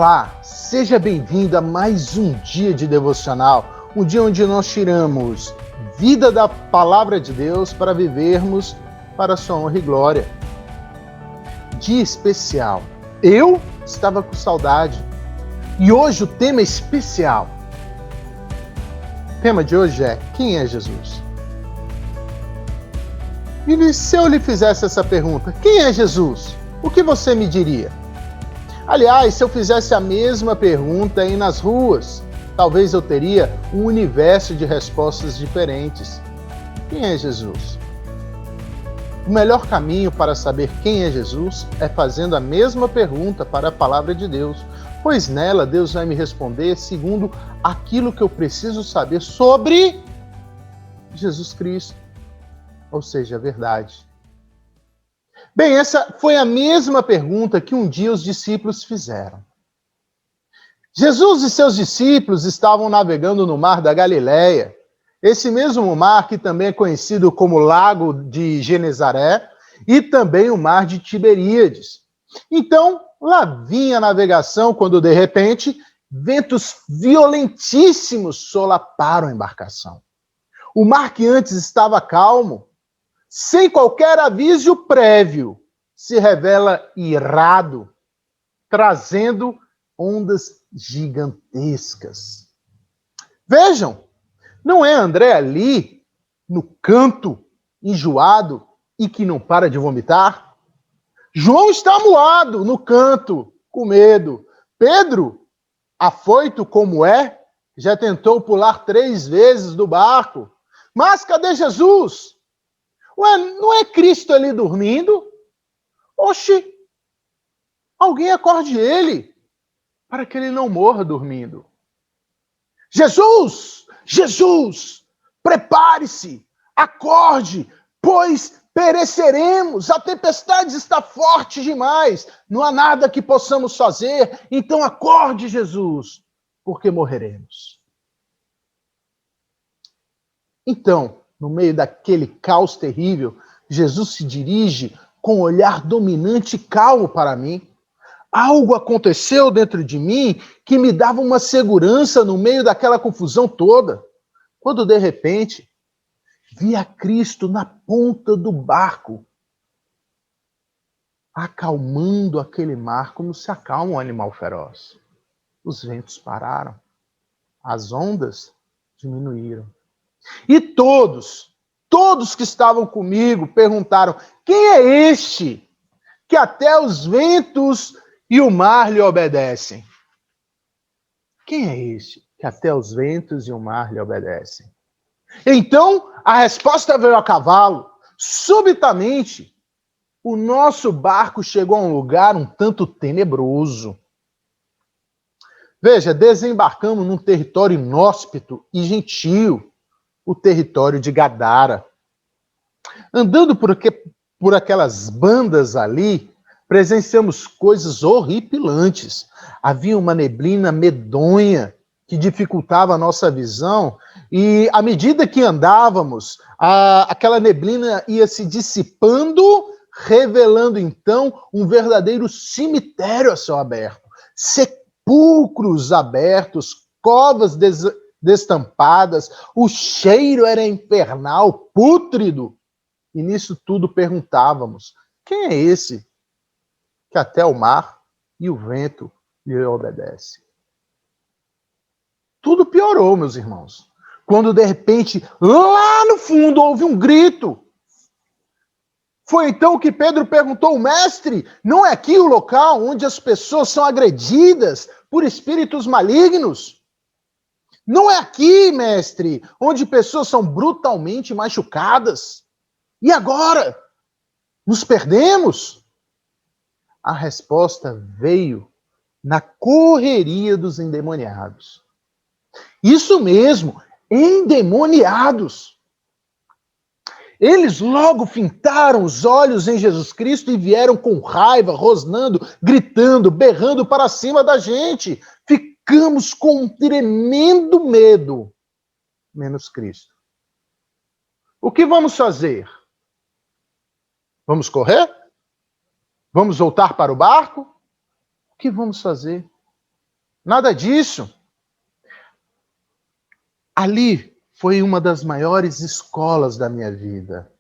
Olá, seja bem-vindo a mais um dia de devocional, um dia onde nós tiramos vida da palavra de Deus para vivermos para a sua honra e glória. Dia especial. Eu estava com saudade e hoje o tema é especial. O tema de hoje é: quem é Jesus? E se eu lhe fizesse essa pergunta, quem é Jesus? O que você me diria? Aliás, se eu fizesse a mesma pergunta aí nas ruas, talvez eu teria um universo de respostas diferentes. Quem é Jesus? O melhor caminho para saber quem é Jesus é fazendo a mesma pergunta para a palavra de Deus, pois nela Deus vai me responder segundo aquilo que eu preciso saber sobre Jesus Cristo, ou seja, a verdade. Bem, essa foi a mesma pergunta que um dia os discípulos fizeram. Jesus e seus discípulos estavam navegando no mar da Galileia, esse mesmo mar que também é conhecido como Lago de Genezaré e também o mar de Tiberíades. Então, lá vinha a navegação quando, de repente, ventos violentíssimos solaparam a embarcação. O mar que antes estava calmo, sem qualquer aviso prévio, se revela irado, trazendo ondas gigantescas. Vejam, não é André ali, no canto, enjoado e que não para de vomitar? João está amuado no canto, com medo. Pedro, afoito como é, já tentou pular 3 vezes do barco. Mas cadê Jesus? Ué, não é Cristo ali dormindo? Oxi, alguém acorde ele, para que ele não morra dormindo. Jesus! Jesus! Prepare-se! Acorde, pois pereceremos! A tempestade está forte demais! Não há nada que possamos fazer, então acorde, Jesus, porque morreremos. Então, no meio daquele caos terrível, Jesus se dirige com um olhar dominante e calmo para mim. Algo aconteceu dentro de mim que me dava uma segurança no meio daquela confusão toda. Quando, de repente, vi a Cristo na ponta do barco, acalmando aquele mar como se acalma um animal feroz. Os ventos pararam, as ondas diminuíram. E todos que estavam comigo perguntaram: quem é este que até os ventos e o mar lhe obedecem? Quem é este que até os ventos e o mar lhe obedecem? Então, a resposta veio a cavalo. Subitamente, o nosso barco chegou a um lugar um tanto tenebroso. Veja, desembarcamos num território inóspito e gentil, o território de Gadara. Andando por aquelas bandas ali, presenciamos coisas horripilantes. Havia uma neblina medonha que dificultava a nossa visão e, à medida que andávamos, aquela neblina ia se dissipando, revelando então um verdadeiro cemitério a céu aberto. Sepulcros abertos, covas destampadas, o cheiro era infernal, pútrido. E nisso tudo perguntávamos: quem é esse que até o mar e o vento lhe obedecem? Tudo piorou, meus irmãos, quando de repente, lá no fundo, houve um grito. Foi então que Pedro perguntou: mestre, não é aqui o local onde as pessoas são agredidas por espíritos malignos? Não é aqui, mestre, onde pessoas são brutalmente machucadas? E agora? Nos perdemos? A resposta veio na correria dos endemoniados. Isso mesmo, endemoniados. Eles logo fintaram os olhos em Jesus Cristo e vieram com raiva, rosnando, gritando, berrando para cima da gente. Ficamos com um tremendo medo, menos Cristo. O que vamos fazer? Vamos correr? Vamos voltar para o barco? O que vamos fazer? Nada disso. Ali foi uma das maiores escolas da minha vida.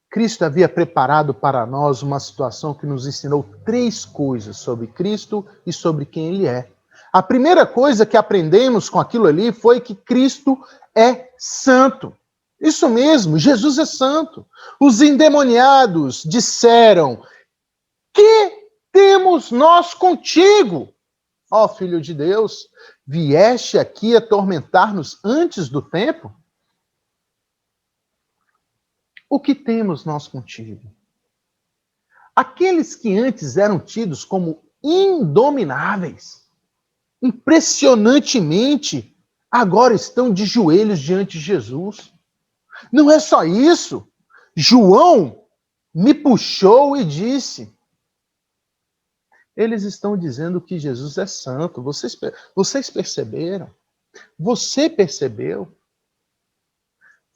Cristo havia preparado para nós uma situação que nos ensinou 3 coisas sobre Cristo e sobre quem Ele é. A primeira coisa que aprendemos com aquilo ali foi que Cristo é santo. Isso mesmo, Jesus é santo. Os endemoniados disseram: que temos nós contigo, ó Filho de Deus? Vieste aqui atormentar-nos antes do tempo? O que temos nós contigo? Aqueles que antes eram tidos como indomináveis, impressionantemente, agora estão de joelhos diante de Jesus. Não é só isso. João me puxou e disse: eles estão dizendo que Jesus é santo. Vocês perceberam? Você percebeu?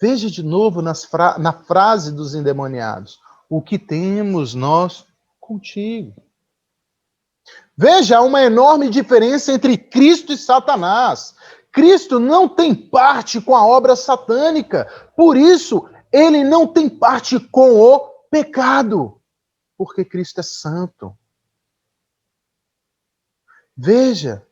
Veja de novo na frase dos endemoniados: o que temos nós contigo? Veja, há uma enorme diferença entre Cristo e Satanás. Cristo não tem parte com a obra satânica. Por isso, ele não tem parte com o pecado. Porque Cristo é santo. Veja,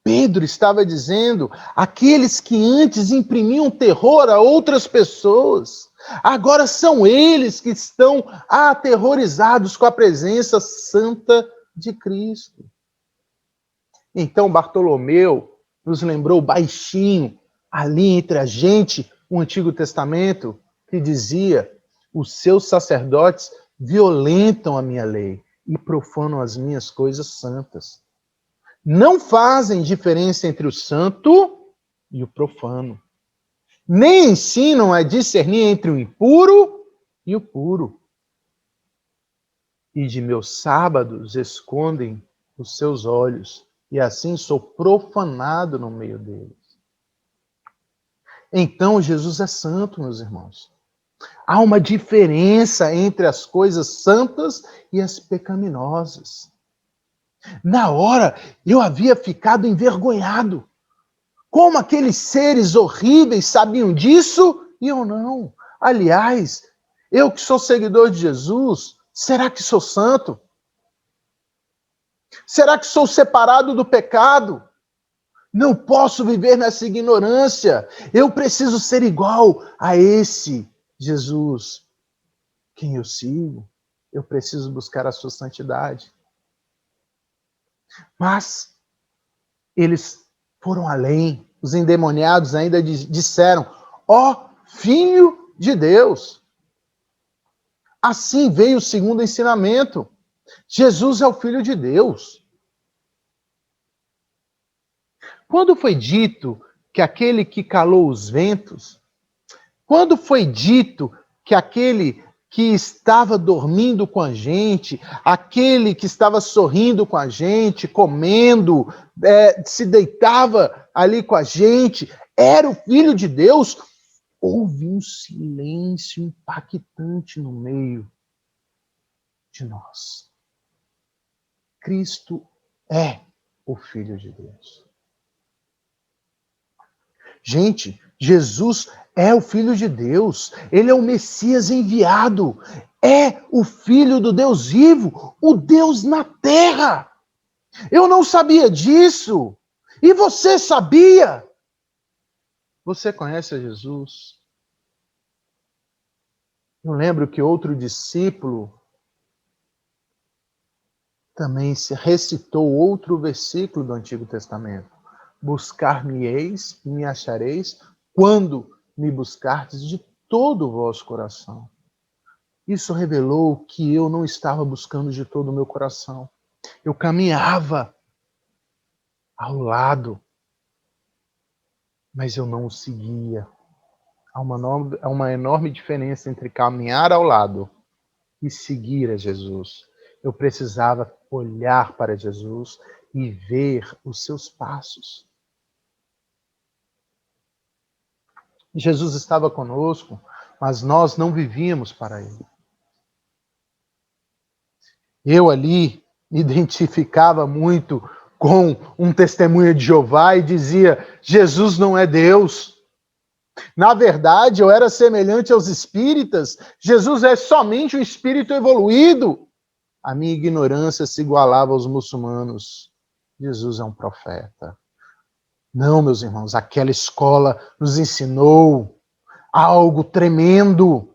Pedro estava dizendo: aqueles que antes imprimiam terror a outras pessoas, agora são eles que estão aterrorizados com a presença santa de Cristo. Então Bartolomeu nos lembrou baixinho, ali entre a gente, o Antigo Testamento, que dizia: os seus sacerdotes violentam a minha lei e profanam as minhas coisas santas. Não fazem diferença entre o santo e o profano. Nem ensinam a discernir entre o impuro e o puro. E de meus sábados escondem os seus olhos, e assim sou profanado no meio deles. Então Jesus é santo, meus irmãos. Há uma diferença entre as coisas santas e as pecaminosas. Na hora, eu havia ficado envergonhado. Como aqueles seres horríveis sabiam disso e eu não? Aliás, eu que sou seguidor de Jesus, será que sou santo? Será que sou separado do pecado? Não posso viver nessa ignorância. Eu preciso ser igual a esse Jesus, quem eu sigo. Eu preciso buscar a sua santidade. Mas eles foram além. Os endemoniados ainda disseram: ó Filho de Deus. Assim veio o segundo ensinamento. Jesus é o Filho de Deus. Quando foi dito que aquele que calou os ventos, quando foi dito que aquele que estava dormindo com a gente, aquele que estava sorrindo com a gente, comendo, se deitava ali com a gente, era o Filho de Deus, houve um silêncio impactante no meio de nós. Cristo é o Filho de Deus. Gente, Jesus é o Filho de Deus. Ele é o Messias enviado. É o Filho do Deus vivo, o Deus na terra. Eu não sabia disso. E você sabia? Você conhece a Jesus? Eu lembro que outro discípulo também se recitou outro versículo do Antigo Testamento. Buscar-me-eis e me achareis quando me buscardes de todo o vosso coração. Isso revelou que eu não estava buscando de todo o meu coração. Eu caminhava ao lado, mas eu não o seguia. Há uma enorme diferença entre caminhar ao lado e seguir a Jesus. Eu precisava olhar para Jesus e ver os seus passos. Jesus estava conosco, mas nós não vivíamos para ele. Eu ali me identificava muito com um testemunha de Jeová e dizia: Jesus não é Deus. Na verdade, eu era semelhante aos espíritas. Jesus é somente um espírito evoluído. A minha ignorância se igualava aos muçulmanos. Jesus é um profeta. Não, meus irmãos, aquela escola nos ensinou algo tremendo.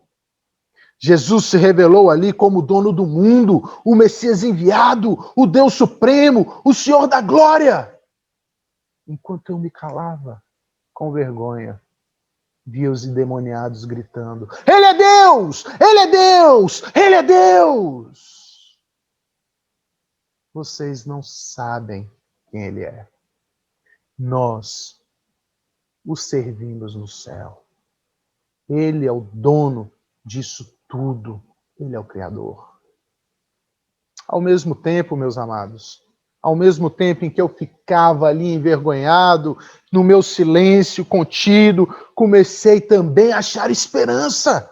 Jesus se revelou ali como o dono do mundo, o Messias enviado, o Deus Supremo, o Senhor da glória. Enquanto eu me calava, com vergonha, via os endemoniados gritando: Ele é Deus! Ele é Deus! Ele é Deus! Vocês não sabem quem Ele é. Nós o servimos no céu. Ele é o dono disso tudo. Ele é o Criador. Ao mesmo tempo, meus amados, ao mesmo tempo em que eu ficava ali envergonhado, no meu silêncio contido, comecei também a achar esperança,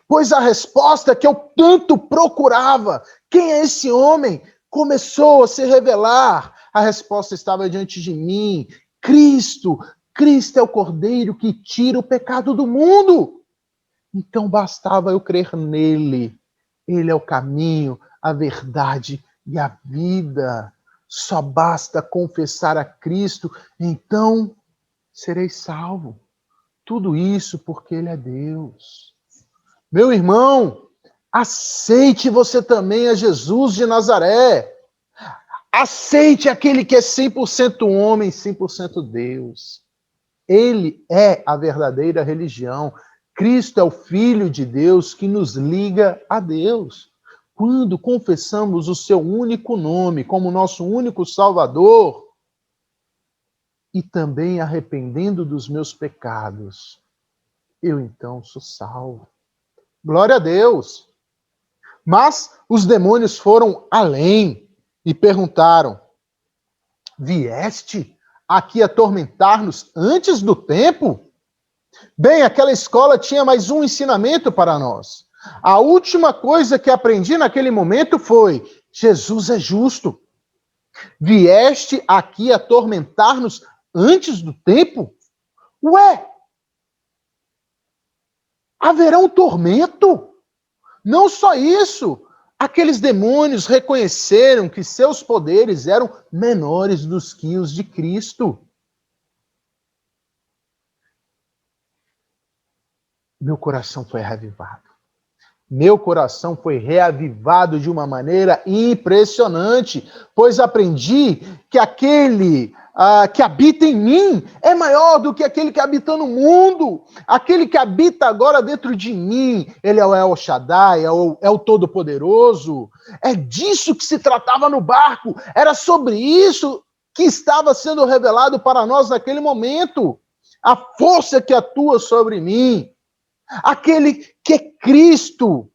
pois a resposta que eu tanto procurava, quem é esse homem, começou a se revelar. A resposta estava diante de mim: Cristo. Cristo é o Cordeiro que tira o pecado do mundo. Então bastava eu crer nele. Ele é o caminho, a verdade e a vida. Só basta confessar a Cristo, então serei salvo. Tudo isso porque Ele é Deus. Meu irmão, aceite você também a Jesus de Nazaré. Aceite aquele que é 100% homem, 100% Deus. Ele é a verdadeira religião. Cristo é o Filho de Deus que nos liga a Deus. Quando confessamos o seu único nome como nosso único Salvador, e também arrependendo dos meus pecados, eu então sou salvo. Glória a Deus! Mas os demônios foram além e perguntaram: vieste aqui atormentar-nos antes do tempo? Bem, aquela escola tinha mais um ensinamento para nós. A última coisa que aprendi naquele momento foi: Jesus é justo. Vieste aqui atormentar-nos antes do tempo? Ué, haverá um tormento? Não só isso, aqueles demônios reconheceram que seus poderes eram menores do que os de Cristo. Meu coração foi reavivado. Meu coração foi reavivado de uma maneira impressionante, pois aprendi que aquele que habita em mim é maior do que aquele que habita no mundo. Aquele que habita agora dentro de mim, ele é o El Shaddai, é o Todo-Poderoso. É disso que se tratava no barco. Era sobre isso que estava sendo revelado para nós naquele momento. A força que atua sobre mim. Aquele que é Cristo.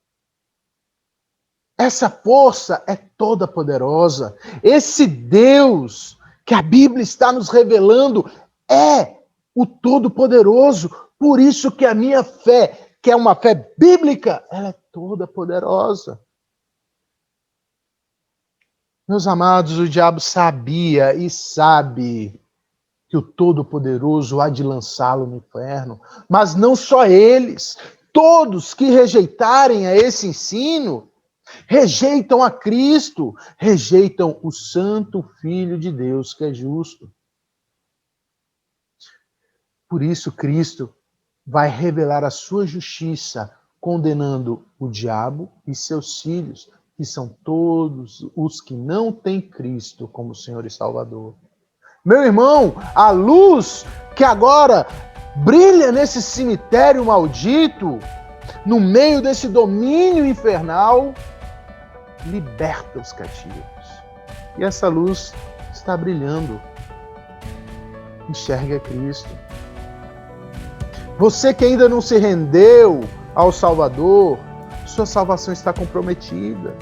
Essa força é toda poderosa. Esse Deus que a Bíblia está nos revelando é o Todo-Poderoso. Por isso que a minha fé, que é uma fé bíblica, ela é toda poderosa. Meus amados, o diabo sabia e sabe que o Todo-Poderoso há de lançá-lo no inferno. Mas não só eles. Todos que rejeitarem a esse ensino, rejeitam a Cristo, rejeitam o Santo Filho de Deus, que é justo. Por isso, Cristo vai revelar a sua justiça, condenando o diabo e seus filhos, que são todos os que não têm Cristo como Senhor e Salvador. Meu irmão, a luz que agora brilha nesse cemitério maldito, no meio desse domínio infernal, liberta os cativos. E essa luz está brilhando. Enxerga Cristo. Você que ainda não se rendeu ao Salvador, sua salvação está comprometida.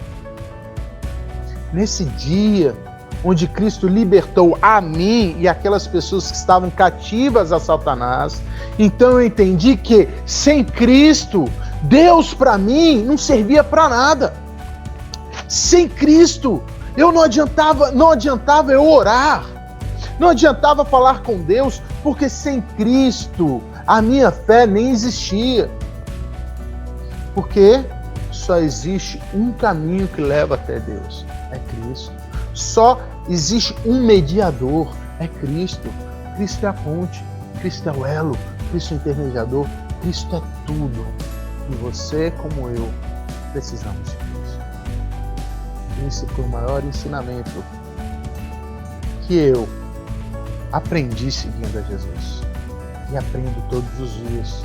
Nesse dia onde Cristo libertou a mim e aquelas pessoas que estavam cativas a Satanás, então eu entendi que sem Cristo, Deus para mim não servia para nada. Sem Cristo, Não adiantava eu orar. Não adiantava falar com Deus, porque sem Cristo a minha fé nem existia. Porque só existe um caminho que leva até Deus, é Cristo. Só existe um mediador, é Cristo. Cristo é a ponte, Cristo é o elo, Cristo é o intermediador, Cristo é tudo. E você, como eu, precisamos de Cristo. Esse foi o maior ensinamento que eu aprendi seguindo a Jesus. E aprendo todos os dias.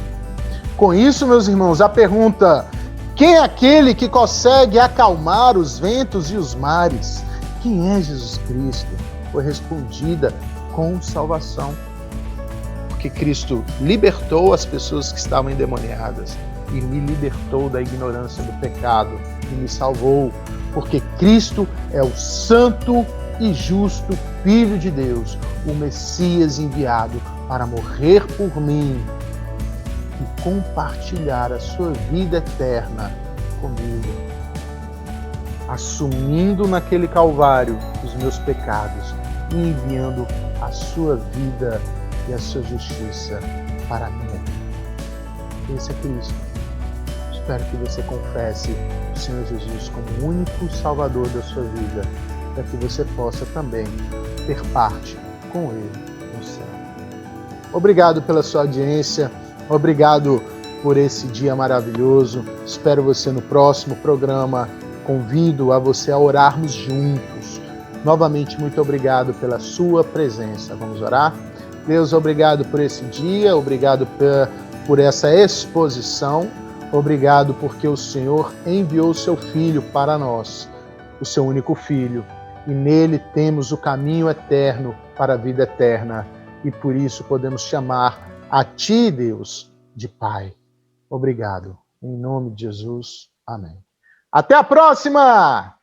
Com isso, meus irmãos, a pergunta: quem é aquele que consegue acalmar os ventos e os mares? Quem é Jesus Cristo? Foi respondida com salvação. Porque Cristo libertou as pessoas que estavam endemoniadas e me libertou da ignorância do pecado e me salvou. Porque Cristo é o santo e justo Filho de Deus, o Messias enviado para morrer por mim e compartilhar a sua vida eterna comigo, assumindo naquele Calvário os meus pecados e enviando a sua vida e a sua justiça para a minha vida. Esse é Cristo. Espero que você confesse o Senhor Jesus como o único Salvador da sua vida, para que você possa também ter parte com Ele no céu. Obrigado pela sua audiência, obrigado por esse dia maravilhoso. Espero você no próximo programa. Convido a você a orarmos juntos. Novamente, muito obrigado pela sua presença. Vamos orar? Deus, obrigado por esse dia, obrigado por essa exposição, obrigado porque o Senhor enviou o seu Filho para nós, o seu único Filho, e nele temos o caminho eterno para a vida eterna, e por isso podemos chamar a Ti, Deus, de Pai. Obrigado. Em nome de Jesus. Amém. Até a próxima!